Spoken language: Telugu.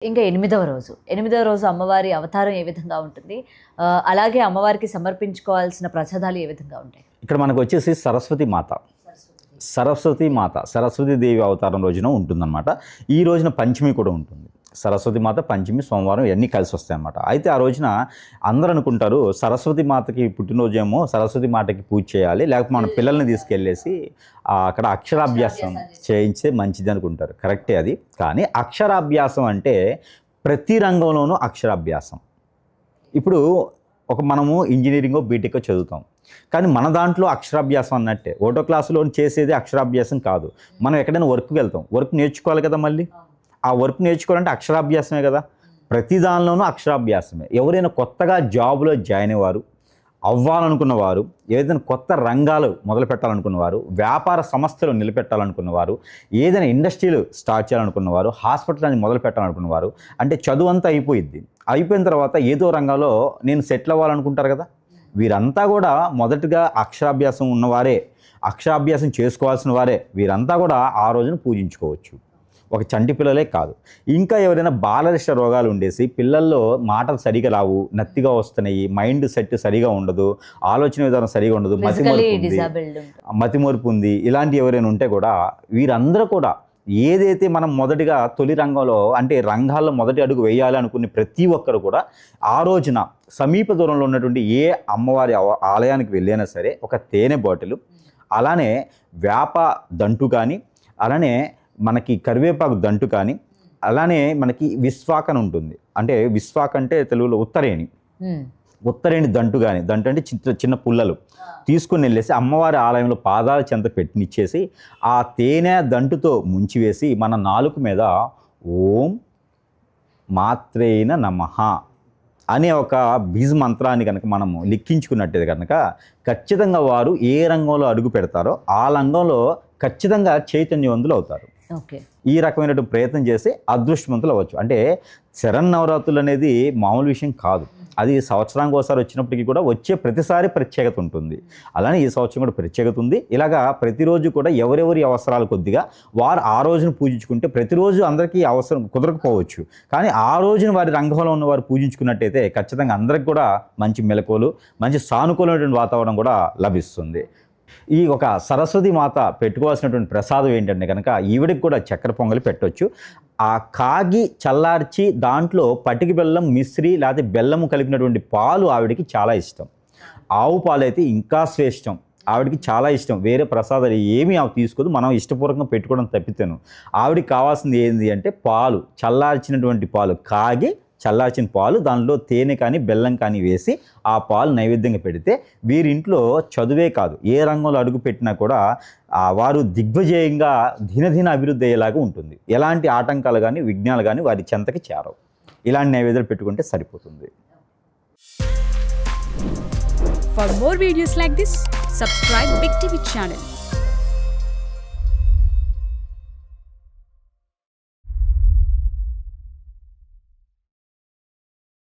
ఇంకా ఎనిమిదవ రోజు అమ్మవారి అవతారం ఏ విధంగా ఉంటుంది, అలాగే అమ్మవారికి సమర్పించుకోవాల్సిన ప్రసాదాలు ఏ విధంగా ఉంటాయి? ఇక్కడ మనకు వచ్చేసి సరస్వతి మాత సరస్వతి దేవి అవతారం రోజున ఉంటుందన్నమాట. ఈ రోజున పంచమి కూడా ఉంటుంది. సరస్వతి మాత పంచమి సోమవారం ఇవన్నీ కలిసి వస్తాయి అన్నమాట. అయితే ఆ రోజున అందరూ అనుకుంటారు సరస్వతి మాతకి పుట్టినరోజు ఏమో సరస్వతి మాతకి పూజ చేయాలి, లేకపోతే మన పిల్లల్ని తీసుకెళ్ళేసి అక్కడ అక్షరాభ్యాసం చేయించే మంచిది అనుకుంటారు. కరెక్టే అది. కానీ అక్షరాభ్యాసం అంటే ప్రతి రంగంలోనూ అక్షరాభ్యాసం. ఇప్పుడు మనము ఇంజనీరింగో బీటెక్కో చదువుతాం, కానీ మన దాంట్లో అక్షరాభ్యాసం అన్నట్టే. 1వ క్లాసులో చేసేది అక్షరాభ్యాసం కాదు. మనం ఎక్కడైనా వర్క్కి వెళ్తాం, వర్క్ నేర్చుకోవాలి కదా, మళ్ళీ ఆ వర్క్ నేర్చుకోవాలంటే అక్షరాభ్యాసమే కదా. ప్రతి దానిలోనూ అక్షరాభ్యాసమే. ఎవరైనా కొత్తగా జాబ్లో జాయిన్ అయ్యేవారు, అవ్వాలనుకున్నవారు, ఏదైనా కొత్త రంగాలు మొదలు పెట్టాలనుకున్నవారు, వ్యాపార సంస్థలు నిలబెట్టాలనుకున్నవారు, ఏదైనా ఇండస్ట్రీలు స్టార్ట్ చేయాలనుకున్నవారు, హాస్పిటల్ అని మొదలు పెట్టాలనుకున్నవారు, అంటే చదువు అంతా అయిపోయిన తర్వాత ఏదో రంగంలో నేను సెటిల్ అవ్వాలనుకుంటారు కదా. వీరంతా కూడా మొదటగా అక్షరాభ్యాసం ఉన్నవారే, అక్షరాభ్యాసం చేసుకోవాల్సిన వారే. వీరంతా కూడా ఆ రోజున పూజించుకోవచ్చు. ఒక చంటి పిల్లలే కాదు, ఇంకా ఎవరైనా బాలరిష్ట రోగాలు ఉండేసి పిల్లల్లో మాటలు సరిగా రావు, నత్తిగా వస్తున్నాయి, మైండ్ సెట్ సరిగా ఉండదు, ఆలోచన విధానం సరిగా ఉండదు, మతిమరుపు ఉంది, ఇలాంటి ఎవరైనా ఉంటే కూడా వీరందరూ కూడా ఏదైతే మనం మొదటిగా తొలి రంగంలో అంటే రంగాల్లో మొదటి అడుగు వేయాలి అనుకునే ప్రతి ఒక్కరు కూడా ఆ రోజున సమీప దూరంలో ఉన్నటువంటి ఏ అమ్మవారి ఆలయానికి వెళ్ళైనా సరే ఒక తేనె బాటిల్, అలానే వేప దంటు కానీ, అలానే మనకి కరివేపాకు దంటు కానీ, అలానే మనకి విశ్వాకన ఉంటుంది. అంటే విశ్వాక అంటే తెలుగులో ఉత్తరేణి దంటు కానీ, దంటు అంటే చిన్న పుల్లలు తీసుకుని వెళ్ళేసి అమ్మవారి ఆలయంలో పాదాల చెంత పెట్టినిచ్చేసి ఆ తేనె దంటుతో ముంచివేసి మన నాలుక మీద ఓం మాత్రేన నమః అనే ఒక బీజ మంత్రాన్ని కనుక మనము లిఖించుకున్నట్టే కనుక ఖచ్చితంగా వారు ఏ రంగంలో అడుగు పెడతారో ఆ రంగంలో ఖచ్చితంగా చైతన్యవంతులు అవుతారు. ఈ రకమైనటువంటి ప్రయత్నం చేసి అదృష్టవంతులు అవ్వచ్చు. అంటే శరన్నవరాత్రులు అనేది మామూలు విషయం కాదు. అది సంవత్సరానికి ఒకసారి వచ్చినప్పటికీ కూడా వచ్చే ప్రతిసారి ప్రత్యేకత ఉంటుంది. అలానే ఈ సంవత్సరం కూడా ప్రత్యేకత ఉంది. ఇలాగా ప్రతిరోజు కూడా ఎవరెవరి అవసరాలు కొద్దిగా వారు ఆ రోజును పూజించుకుంటే, ప్రతిరోజు అందరికీ అవసరం కుదరకపోవచ్చు, కానీ ఆ రోజున వారి రంగంలో ఉన్న వారు పూజించుకున్నట్టయితే ఖచ్చితంగా అందరికి కూడా మంచి మెలకువలు, మంచి సానుకూలమైనటువంటి వాతావరణం కూడా లభిస్తుంది. ఈ ఒక సరస్వతి మాత పెట్టుకోవాల్సినటువంటి ప్రసాదం ఏంటంటే కనుక ఈవిడికి కూడా చక్కెర పొంగలి పెట్టవచ్చు. ఆ కాగి చల్లార్చి దాంట్లో పటికి బెల్లం, మిశ్రీ లేకపోతే బెల్లము కలిపినటువంటి పాలు ఆవిడికి చాలా ఇష్టం. ఆవు పాలు అయితే ఇంకా శ్రేష్టం, ఆవిడికి చాలా ఇష్టం. వేరే ప్రసాదాలు ఏమీ ఆమె తీసుకోదు, మనం ఇష్టపూర్వకంగా పెట్టుకోవడం తప్పితేను. ఆవిడికి కావాల్సింది ఏంటి అంటే పాలు, చల్లార్చినటువంటి పాలు, కాగి చల్లార్చిన పాలు, దానిలో తేనె కానీ బెల్లం కానీ వేసి ఆ పాలు నైవేద్యంగా పెడితే వీరింట్లో చదువే కాదు ఏ రంగంలో అడుగు పెట్టినా కూడా వారు దిగ్విజయంగా దినదిన అభివృద్ధి అయ్యేలాగా ఉంటుంది. ఎలాంటి ఆటంకాలు కానీ విఘ్నాలు కానీ వారి చెంతకి చేరవు. ఇలాంటి నైవేద్యాలు పెట్టుకుంటే సరిపోతుంది. For more videos like this, subscribe Big TV channel.